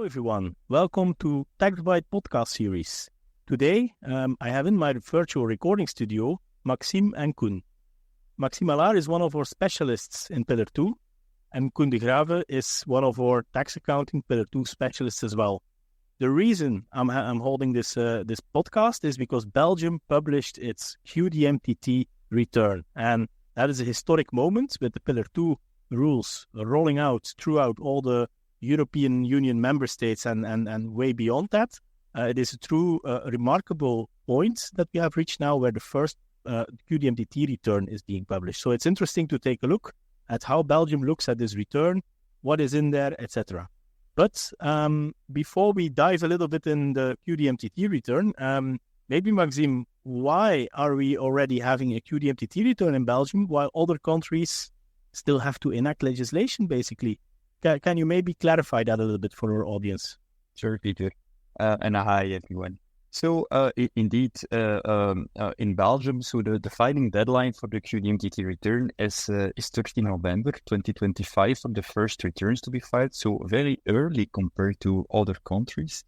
everyone. Welcome to Tax Byte podcast series. Today, I have in my virtual recording studio Maxime and Koen. Maxime Allard is one of our specialists in Pillar 2, and Koen de Grave is one of our tax accounting Pillar 2 specialists as well. The reason I'm holding this podcast is because Belgium published its QDMTT return, and that is a historic moment with the Pillar 2 rules rolling out throughout all the European Union member states and way beyond that. It is a true remarkable point that we have reached now where the first QDMTT return is being published. So it's interesting to take a look at how Belgium looks at this return, what is in there, etc. But before we dive a little bit in the QDMTT return, maybe Maxime, why are we already having a QDMTT return in Belgium while other countries still have to enact legislation, basically? Can you maybe clarify that a little bit for our audience? Sure, Peter. And hi, everyone. So, indeed, in Belgium, so the filing deadline for the QDMTT return is 30 November 2025 for the first returns to be filed. So very early compared to other countries.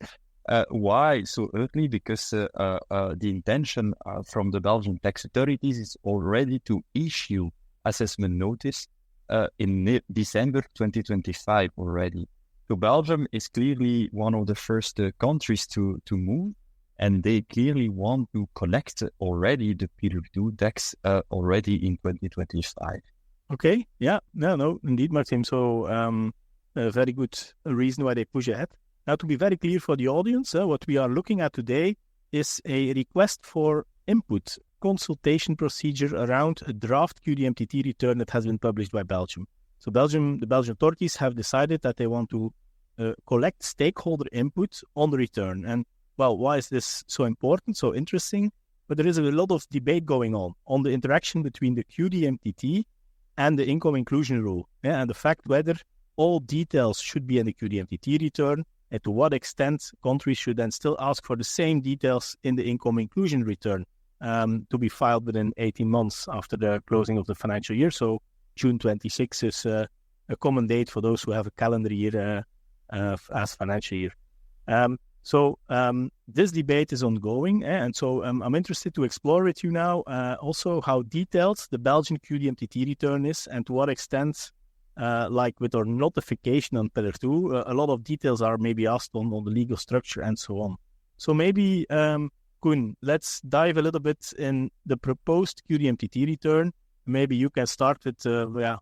Why so early? Because the intention from the Belgian tax authorities is already to issue assessment notice in December 2025 already. So Belgium is clearly one of the first countries to move, and they clearly want to collect already the Pillar 2 tax already in 2025. Okay, yeah, no, indeed, Martin. So a very good reason why they push ahead. Now, to be very clear for the audience, what we are looking at today is a request for input consultation procedure around a draft QDMTT return that has been published by Belgium. So the Belgian authorities have decided that they want to collect stakeholder input on the return. And, well, why is this so important, so interesting? But there is a lot of debate going on the interaction between the QDMTT and the income inclusion rule, and the fact whether all details should be in the QDMTT return, and to what extent countries should then still ask for the same details in the income inclusion return. To be filed within 18 months after the closing of the financial year. So June 26 is a common date for those who have a calendar year as financial year. So this debate is ongoing, and so I'm interested to explore with you now also how detailed the Belgian QDMTT return is and to what extent, like with our notification on Pillar 2, a lot of details are maybe asked on the legal structure and so on. So maybe Koen, let's dive a little bit in the proposed QDMTT return. Maybe you can start with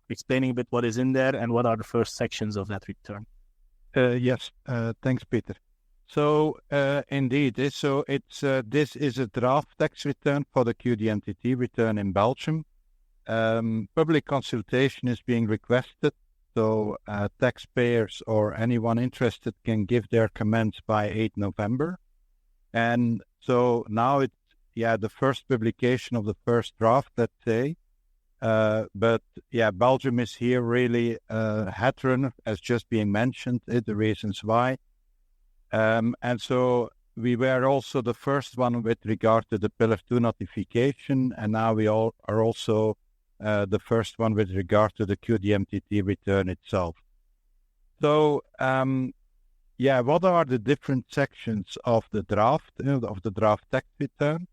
explaining a bit what is in there and what are the first sections of that return. Yes, thanks, Peter. So indeed, this is a draft tax return for the QDMTT return in Belgium. Public consultation is being requested, so taxpayers or anyone interested can give their comments by 8 November. And so now it's, the first publication of the first draft, let's say. But Belgium is here really head runner, as just being mentioned, the reasons why. And so we were also the first one with regard to the Pillar 2 notification, and now we all are also the first one with regard to the QDMTT return itself. So, what are the different sections of the draft, of the draft tax return?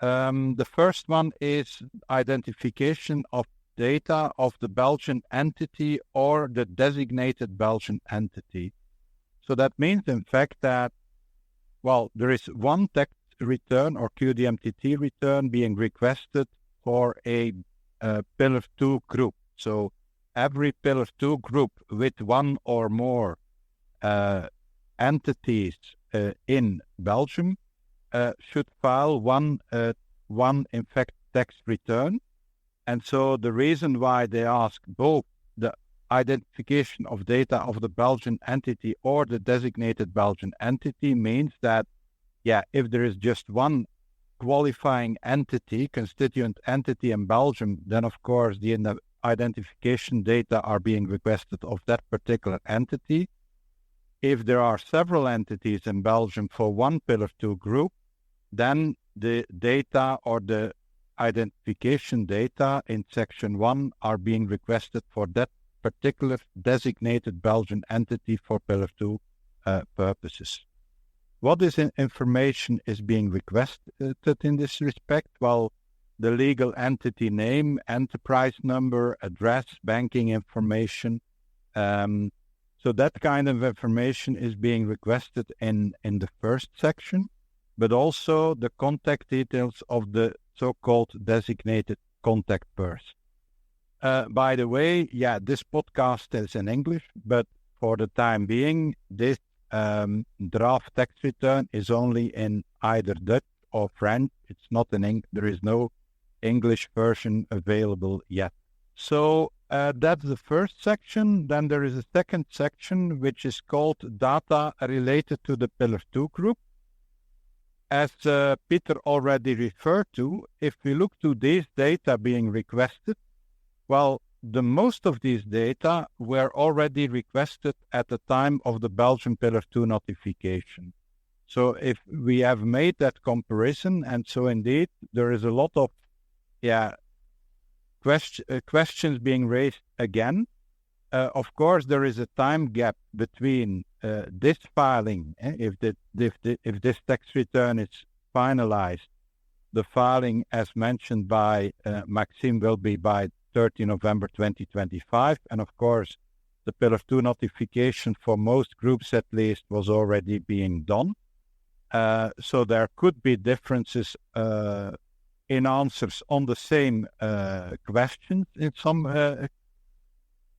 The first one is identification of data of the Belgian entity or the designated Belgian entity. So that means, in fact, that, there is one tax return or QDMTT return being requested for a Pillar 2 group. So every Pillar 2 group with one or more entities in Belgium should file one in fact tax return. And so the reason why they ask both the identification of data of the Belgian entity or the designated Belgian entity means that if there is just one qualifying entity, constituent entity in Belgium, then of course the identification data are being requested of that particular entity. If there are several entities in Belgium for one Pillar 2 group, then the data or the identification data in Section 1 are being requested for that particular designated Belgian entity for Pillar 2 purposes. What information is being requested in this respect? Well, the legal entity name, enterprise number, address, banking information. So that kind of information is being requested in the first section, but also the contact details of the so-called designated contact person. By the way, this podcast is in English, but for the time being, this draft tax return is only in either Dutch or French. It's not in there is no English version available yet. So that's the first section. Then there is a second section which is called data related to the Pillar 2 group. As Peter already referred to, if we look to these data being requested, well, the most of these data were already requested at the time of the Belgian Pillar 2 notification. So if we have made that comparison, and so indeed there is a lot of questions being raised again. Of course, there is a time gap between this filing, if this tax return is finalized, the filing, as mentioned by Maxime, will be by 30 November 2025. And of course, the Pillar 2 notification for most groups at least was already being done. So there could be differences in answers on the same questions in some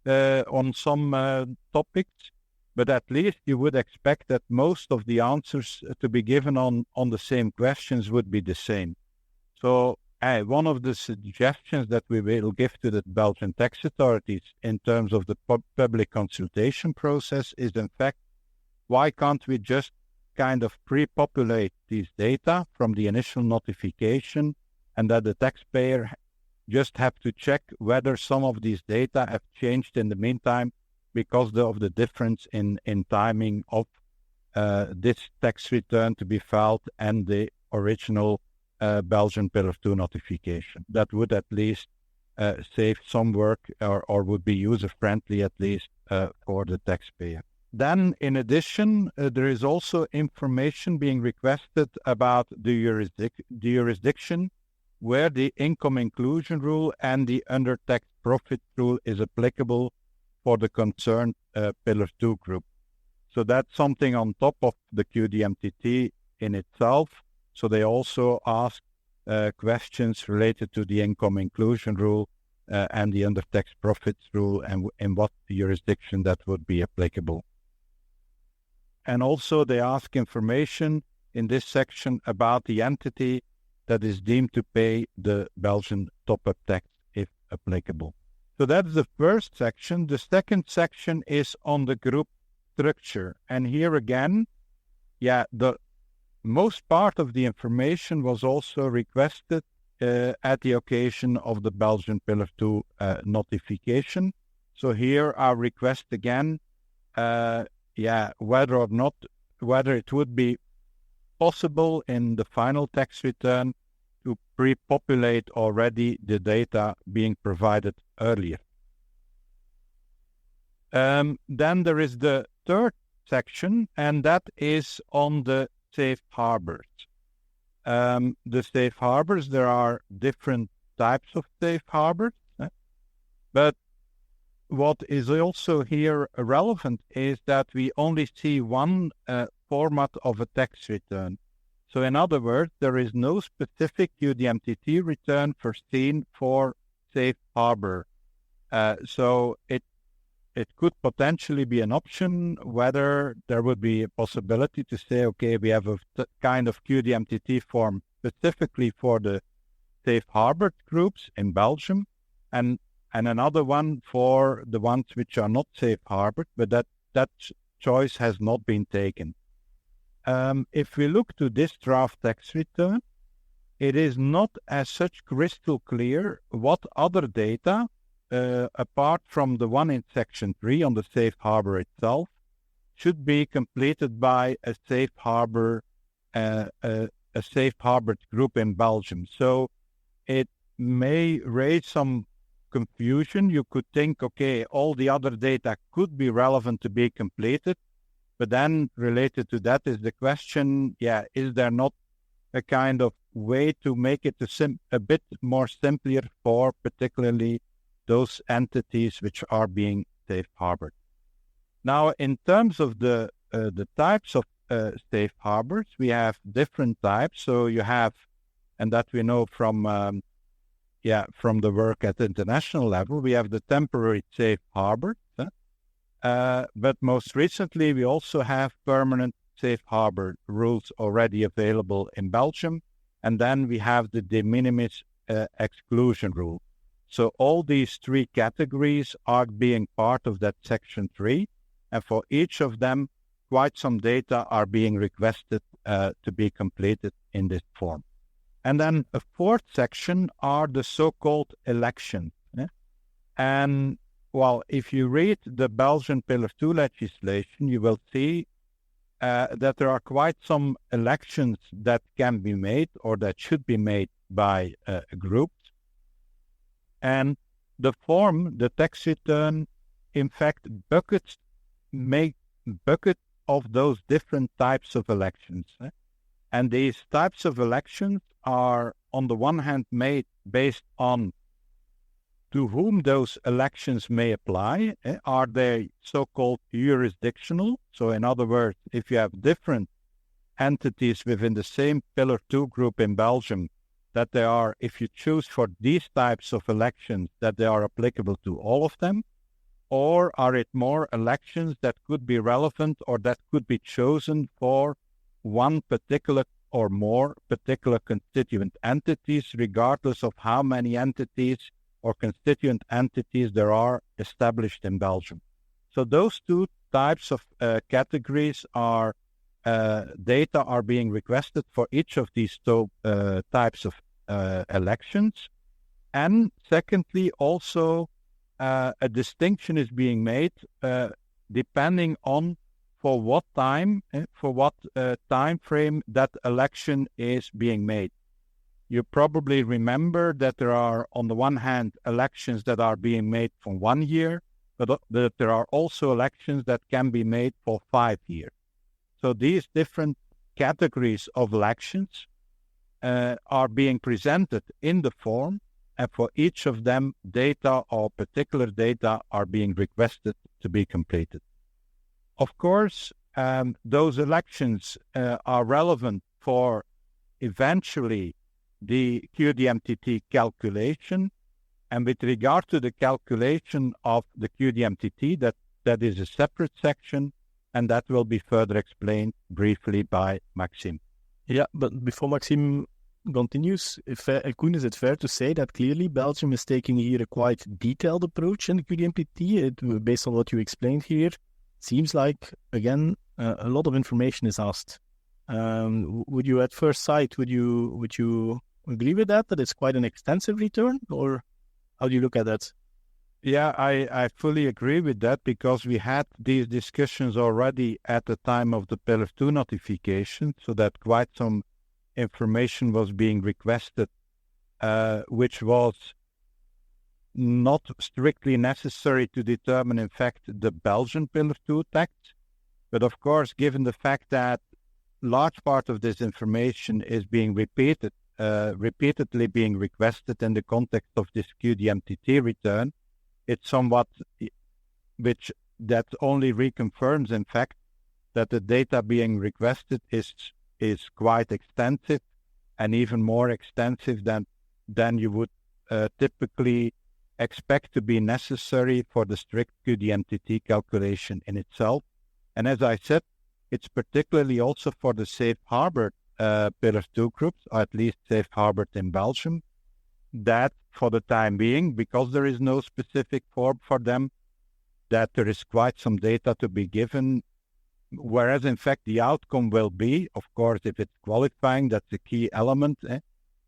on some topics, but at least you would expect that most of the answers to be given on the same questions would be the same. So one of the suggestions that we will give to the Belgian tax authorities in terms of the public consultation process is, in fact, why can't we just kind of pre-populate these data from the initial notification, and that the taxpayer just have to check whether some of these data have changed in the meantime because of the difference in timing of this tax return to be filed and the original Belgian Pillar 2 notification. That would at least save some work or would be user-friendly at least for the taxpayer. Then, in addition, there is also information being requested about the jurisdiction where the income inclusion rule and the under-taxed profit rule is applicable for the concerned Pillar 2 group. So that's something on top of the QDMTT in itself. So they also ask questions related to the income inclusion rule and the under-taxed profits rule, and in what jurisdiction that would be applicable. And also they ask information in this section about the entity that is deemed to pay the Belgian top-up tax if applicable. So that's the first section. The second section is on the group structure. And here again, the most part of the information was also requested at the occasion of the Belgian Pillar 2 notification. So here our request again, whether it would be possible in the final tax return to pre-populate already the data being provided earlier. Then there is the third section, and that is on the safe harbors. The safe harbors, there are different types of safe harbors, but what is also here relevant is that we only see one format of a tax return. So in other words, there is no specific QDMTT return foreseen for safe harbor. So it could potentially be an option whether there would be a possibility to say, okay, we have a kind of QDMTT form specifically for the safe harbor groups in Belgium, and another one for the ones which are not safe harbored, but that choice has not been taken. If we look to this draft tax return, it is not as such crystal clear what other data, apart from the one in Section 3 on the safe harbor itself, should be completed by a safe harbor, a safe harbored group in Belgium. So it may raise some confusion. You could think, okay, all the other data could be relevant to be completed, But then related to that is the question, is there not a kind of way to make it a bit more simpler for particularly those entities which are being safe harbored? Now, in terms of the types of safe harbors, we have different types. So you have, and that we know from the work at the international level, we have the temporary safe harbor. But most recently, we also have permanent safe harbor rules already available in Belgium. And then we have the de minimis exclusion rule. So all these three categories are being part of that Section 3. And for each of them, quite some data are being requested to be completed in this form. And then a fourth section are the so-called elections. And well, if you read the Belgian Pillar 2 legislation, you will see that there are quite some elections that can be made or that should be made by groups. And the form, the tax return, in fact, make bucket of those different types of elections. And these types of elections are, on the one hand, made based on to whom those elections may apply. Are they so-called jurisdictional? So in other words, if you have different entities within the same Pillar 2 group in Belgium, that they are, if you choose for these types of elections, that they are applicable to all of them? Or are it more elections that could be relevant or that could be chosen for one particular or more particular constituent entities, regardless of how many entities or constituent entities there are established in Belgium? So those two types of categories are data are being requested for each of these two types of elections. And secondly, also a distinction is being made depending on for what time, for what time frame that election is being made. You probably remember that there are, on the one hand, elections that are being made for 1 year, but there are also elections that can be made for 5 years. So these different categories of elections are being presented in the form, and for each of them, data or particular data are being requested to be completed. Of course, those elections are relevant for eventually the QDMTT calculation, and with regard to the calculation of the QDMTT, that is a separate section, and that will be further explained briefly by Maxime. Yeah, but before Maxime continues, Koen, is it fair to say that clearly Belgium is taking here a quite detailed approach in the QDMTT? Based on what you explained here, seems like, again, a lot of information is asked. Would you, at first sight, would you agree with that it's quite an extensive return, or how do you look at that? Yeah, I fully agree with that, because we had these discussions already at the time of the Pillar 2 notification, so that quite some information was being requested, which was not strictly necessary to determine, in fact, the Belgian Pillar 2 tax. But of course, given the fact that large part of this information is being repeatedly being requested in the context of this QDMTT return, it's somewhat, which that only reconfirms, in fact, that the data being requested is quite extensive, and even more extensive than you would typically expect to be necessary for the strict QDMTT calculation in itself. And as I said, it's particularly also for the safe harbor Pillar 2 groups, or at least safe harbored in Belgium, that for the time being, because there is no specific form for them, that there is quite some data to be given, whereas in fact the outcome will be, of course, if it's qualifying, that's a key element,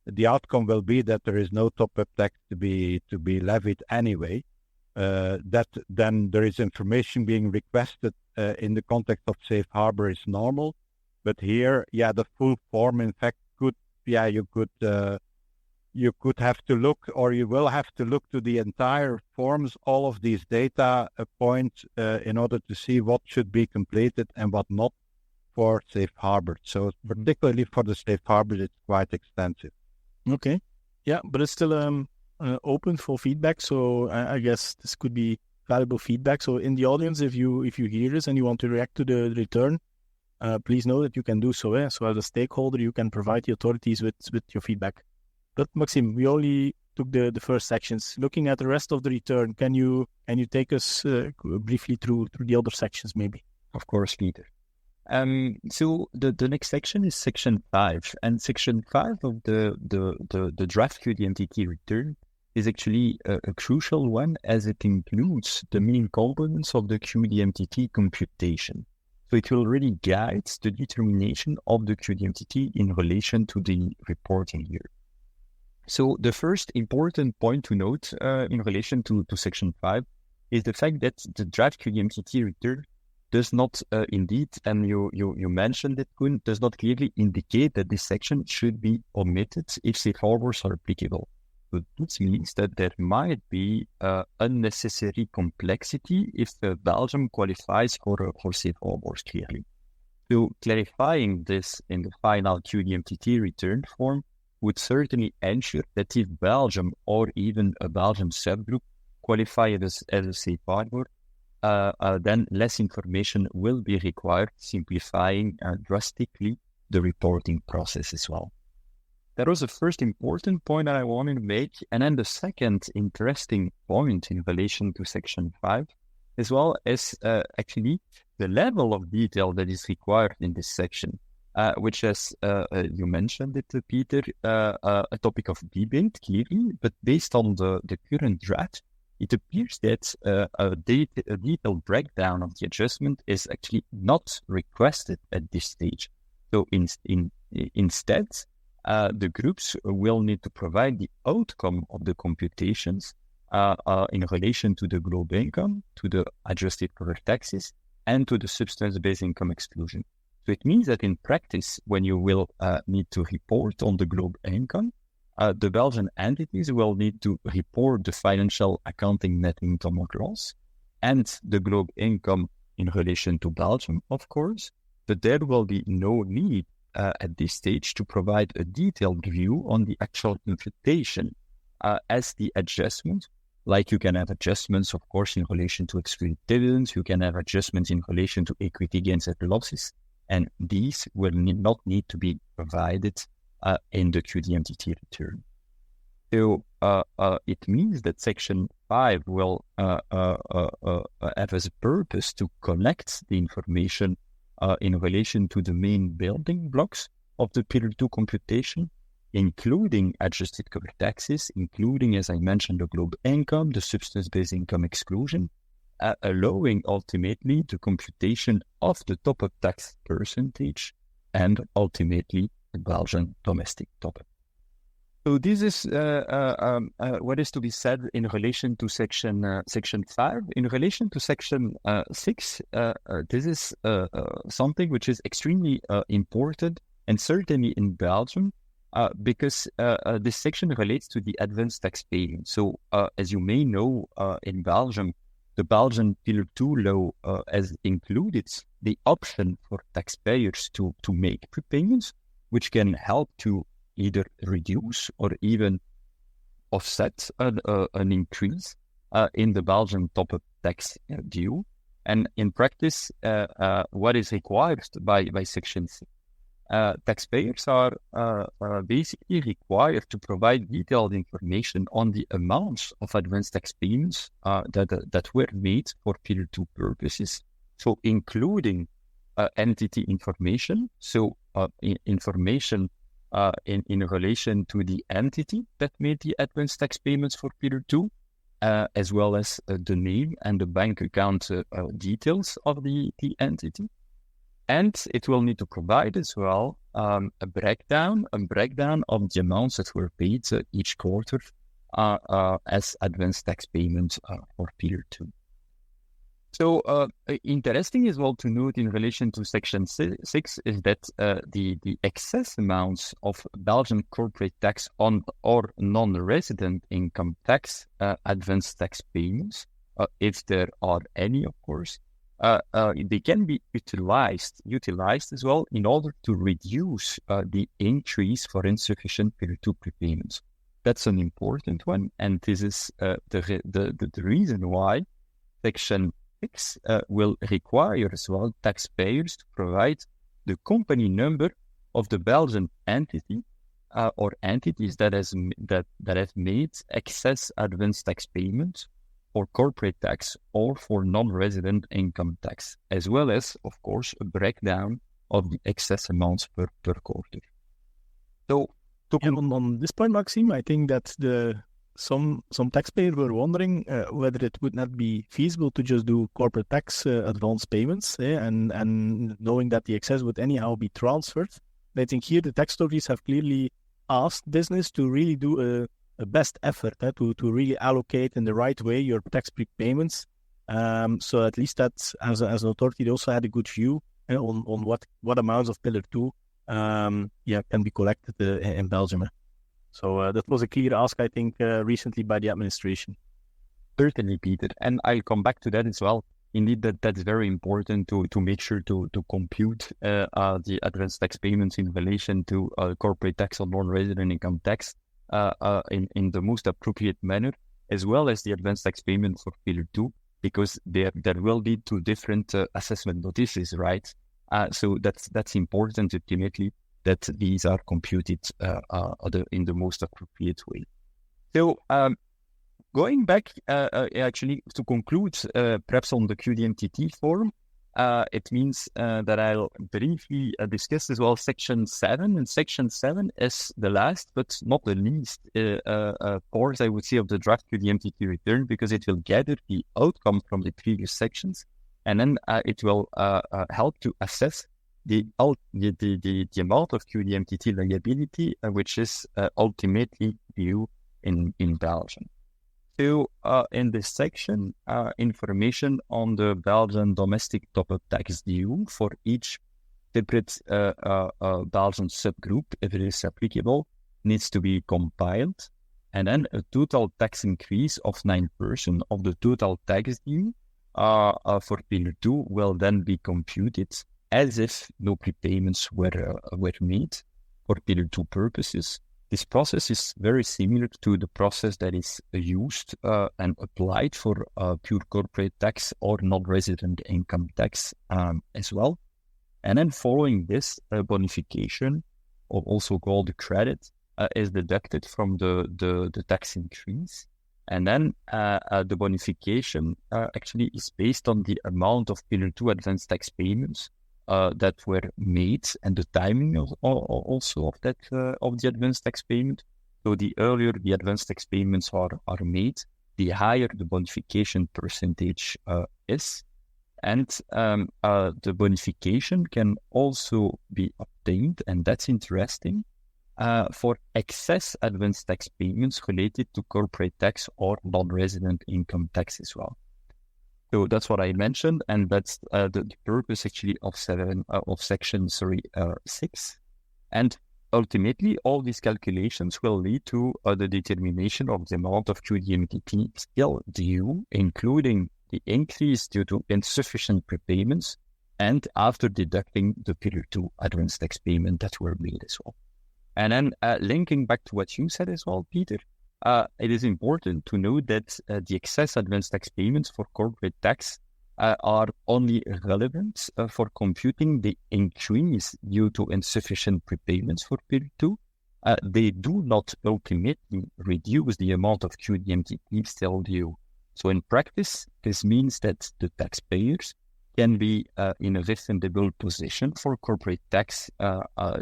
the outcome will be that there is no top-up tax to be levied anyway, that then there is information being requested in the context of safe harbor is normal. But here, the full form, in fact, you could you could have to look, or you will have to look to the entire forms, all of these data points in order to see what should be completed and what not for safe harbor. So particularly for the safe harbor, it's quite extensive. Okay. Yeah, but it's still open for feedback. So I guess this could be valuable feedback. So in the audience, if you hear this and you want to react to the return, please know that you can do so. So as a stakeholder, you can provide the authorities with your feedback. But Maxime, we only took the first sections. Looking at the rest of the return, can you take us briefly through the other sections, maybe? Of course, Peter. So the next section is section 5, and section 5 of the draft QDMTT return is actually a crucial one, as it includes the main components of the QDMTT computation. So it will really guide the determination of the QDMTT in relation to the reporting year. So the first important point to note in relation to section 5 is the fact that the draft QDMTT return does not indeed, and you mentioned it, Koen, does not clearly indicate that this section should be omitted if safe harbors are applicable. So this means that there might be unnecessary complexity if Belgium qualifies for safe harbors clearly. So clarifying this in the final QDMTT return form would certainly ensure that if Belgium or even a Belgium subgroup qualify as a safe harbor, then less information will be required, simplifying drastically the reporting process as well. That was the first important point that I wanted to make. And then the second interesting point in relation to section 5, as well as actually the level of detail that is required in this section, which, as you mentioned it, Peter, a topic of debate, clearly, but based on the current draft, it appears that a detailed breakdown of the adjustment is actually not requested at this stage. So instead, the groups will need to provide the outcome of the computations in relation to the global income, to the adjusted corporate taxes, and to the substance-based income exclusion. So it means that in practice, when you will need to report on the global income, the Belgian entities will need to report the financial accounting net income or loss and the global income in relation to Belgium, of course, but there will be no need at this stage to provide a detailed view on the actual computation as the adjustment. Like you can have adjustments, of course, in relation to excluded dividends, you can have adjustments in relation to equity gains and losses, and these will not need to be provided in the QDMTT return. So it means that section 5 will have as a purpose to collect the information in relation to the main building blocks of the Pillar 2 computation, including adjusted corporate taxes, including, as I mentioned, the global income, the substance-based income exclusion, allowing ultimately the computation of the top-up tax percentage and ultimately the Belgian domestic top-up. So this is what is to be said in relation to section 5. In relation to section 6, this is something which is extremely important, and certainly in Belgium, because this section relates to the advanced tax payment. So as you may know, in Belgium, the Belgian Pillar 2 law has included the option for taxpayers to make prepayments, which can help to either reduce or even offset an increase in the Belgian top-up tax due. And in practice, what is required by Section 6? Taxpayers are basically required to provide detailed information on the amounts of advanced tax payments that were made for Pillar 2 purposes. So including entity information, so information in relation to the entity that made the advanced tax payments for Pillar 2, as well as the name and the bank account details of the entity. And it will need to provide as well a breakdown of the amounts that were paid each quarter as advanced tax payments for Pillar 2. So interesting as well to note in relation to Section 6 is that the excess amounts of Belgian corporate tax on or non-resident income tax advance tax payments, if there are any, of course, they can be utilized as well in order to reduce the increase for insufficient Pillar 2 prepayments. That's an important one, and this is the reason why Section 6 will require as well taxpayers to provide the company number of the Belgian entity or entities that have made excess advance tax payments for corporate tax or for non-resident income tax, as well as, of course, a breakdown of the excess amounts per quarter. So, on this point, Maxime, I think that some taxpayers were wondering whether it would not be feasible to just do corporate tax advance payments, and knowing that the excess would anyhow be transferred. I think here the tax authorities have clearly asked business to really do a best effort to really allocate in the right way your tax prepayments. So at least that's as an authority, they also had a good view on what amounts of Pillar 2 can be collected in Belgium. So that was a clear ask, I think, recently by the administration. Certainly, Peter. And I'll come back to that as well. Indeed, that's very important to make sure to compute the advance tax payments in relation to corporate tax or non-resident income tax in the most appropriate manner, as well as the advance tax payment for Pillar 2, because there will be two different assessment notices, right? So that's important ultimately, that these are computed in the most appropriate way. So going back, actually, to conclude, perhaps on the QDMTT form, it means that I'll briefly discuss as well Section 7. And Section 7 is the last, but not the least, part, I would say, of the draft QDMTT return, because it will gather the outcome from the previous sections, and then it will help to assess the amount of QDMTT liability, which is ultimately due in Belgium. So in this section, information on the Belgian domestic top-up tax due for each separate Belgian subgroup, if it is applicable, needs to be compiled. And then a total tax increase of 9% of the total tax due for Pillar 2 will then be computed as if no prepayments were made for Pillar 2 purposes. This process is very similar to the process that is used and applied for pure corporate tax or non-resident income tax as well. And then following this, bonification, or also called the credit, is deducted from the tax increase. And then the bonification actually is based on the amount of Pillar 2 advance tax payments that were made, and the timing also of that of the advance tax payment. So the earlier the advance tax payments are made, the higher the bonification percentage is. And the bonification can also be obtained, and that's interesting, for excess advance tax payments related to corporate tax or non-resident income tax as well. So that's what I mentioned, and that's the purpose actually of Section 6. And ultimately, all these calculations will lead to the determination of the amount of QDMTT still due, including the increase due to insufficient prepayments, and after deducting the Pillar 2 advance tax payment that were made as well. And then linking back to what you said as well, Peter, it is important to note that the excess advance tax payments for corporate tax are only relevant for computing the increase due to insufficient prepayments for Pillar 2. They do not ultimately reduce the amount of QDMTT still due. So in practice, this means that the taxpayers can be in a refundable position for corporate tax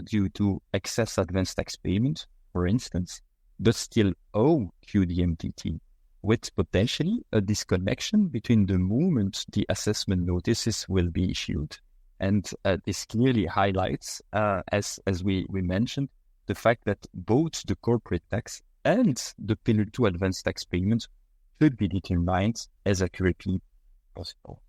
due to excess advance tax payment, for instance, but still owe QDMTT, with potentially a disconnection between the moment the assessment notices will be issued. And this clearly highlights, as we mentioned, the fact that both the corporate tax and the Pillar 2 advance tax payments should be determined as accurately as possible.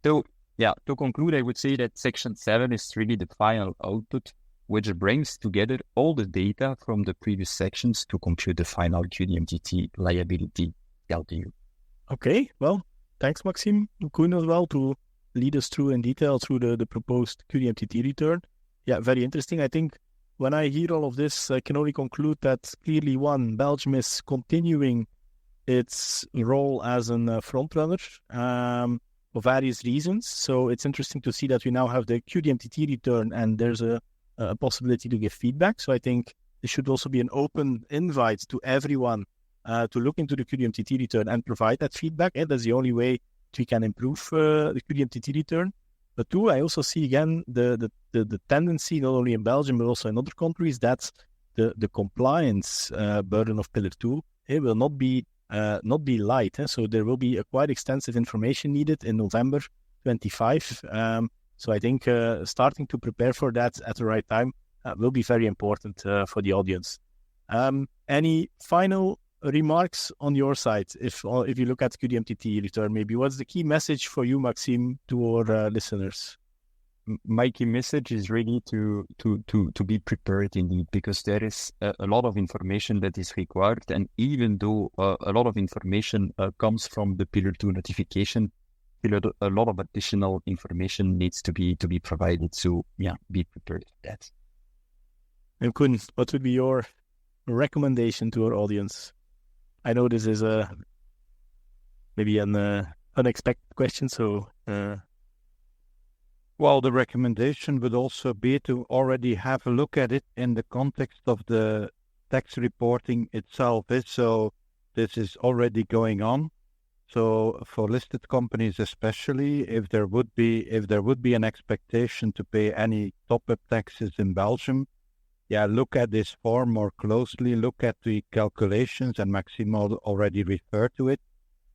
So, yeah, to conclude, I would say that Section 7 is really the final output, which brings together all the data from the previous sections to compute the final QDMTT liability LTU. Okay, well, thanks, Maxime. Koen as well to lead us through in detail through the proposed QDMTT return. Yeah, very interesting. I think when I hear all of this, I can only conclude that clearly, one, Belgium is continuing its role as a front runner for various reasons. So it's interesting to see that we now have the QDMTT return and there's a possibility to give feedback. So I think there should also be an open invite to everyone to look into the QDMTT return and provide that feedback. And that's the only way we can improve the QDMTT return. But two, I also see again the tendency, not only in Belgium, but also in other countries, that the compliance burden of Pillar 2 will not be light. So there will be a quite extensive information needed in November 25. So I think starting to prepare for that at the right time will be very important for the audience. Any final remarks on your side? If you look at QDMTT return, maybe what's the key message for you, Maxime, to our listeners? My key message is really to be prepared indeed, because there is a lot of information that is required, and even though a lot of information comes from the Pillar 2 notification, a lot of additional information needs to be provided. So yeah, be prepared for that. And Koen, what would be your recommendation to our audience? I know this is maybe an unexpected question, so. Well, the recommendation would also be to already have a look at it in the context of the tax reporting itself. So this is already going on. So for listed companies especially, if there would be an expectation to pay any top-up taxes in Belgium, look at this form more closely, look at the calculations, and Maxime already referred to it.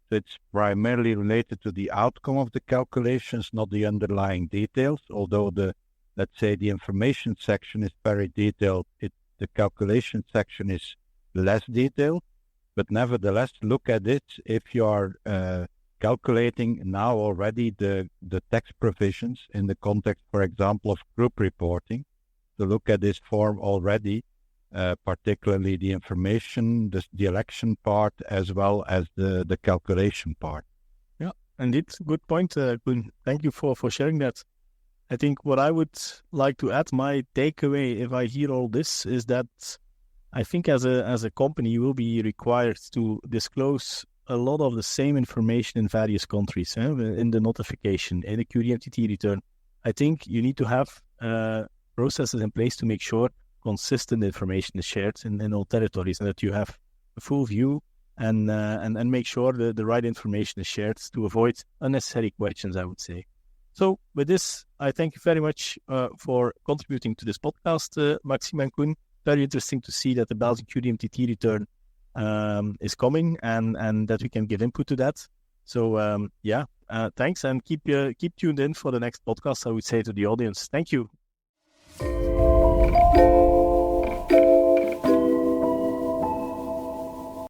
So it's primarily related to the outcome of the calculations, not the underlying details, although the information section is very detailed, the calculation section is less detailed. But nevertheless, look at it if you are calculating now already the tax provisions in the context, for example, of group reporting. So look at this form already, particularly the information, the election part, as well as the calculation part. Yeah, indeed. Good point, Koen. Thank you for sharing that. I think what I would like to add, my takeaway, if I hear all this, is that I think as a company, you will be required to disclose a lot of the same information in various countries, in the notification, in the QDMTT return. I think you need to have processes in place to make sure consistent information is shared in all territories, and that you have a full view and make sure the right information is shared to avoid unnecessary questions, I would say. So with this, I thank you very much for contributing to this podcast, Maxime and Koen. Very interesting to see that the Belgian QDMTT return is coming and that we can give input to that. So thanks, and keep tuned in for the next podcast, I would say, to the audience. Thank you.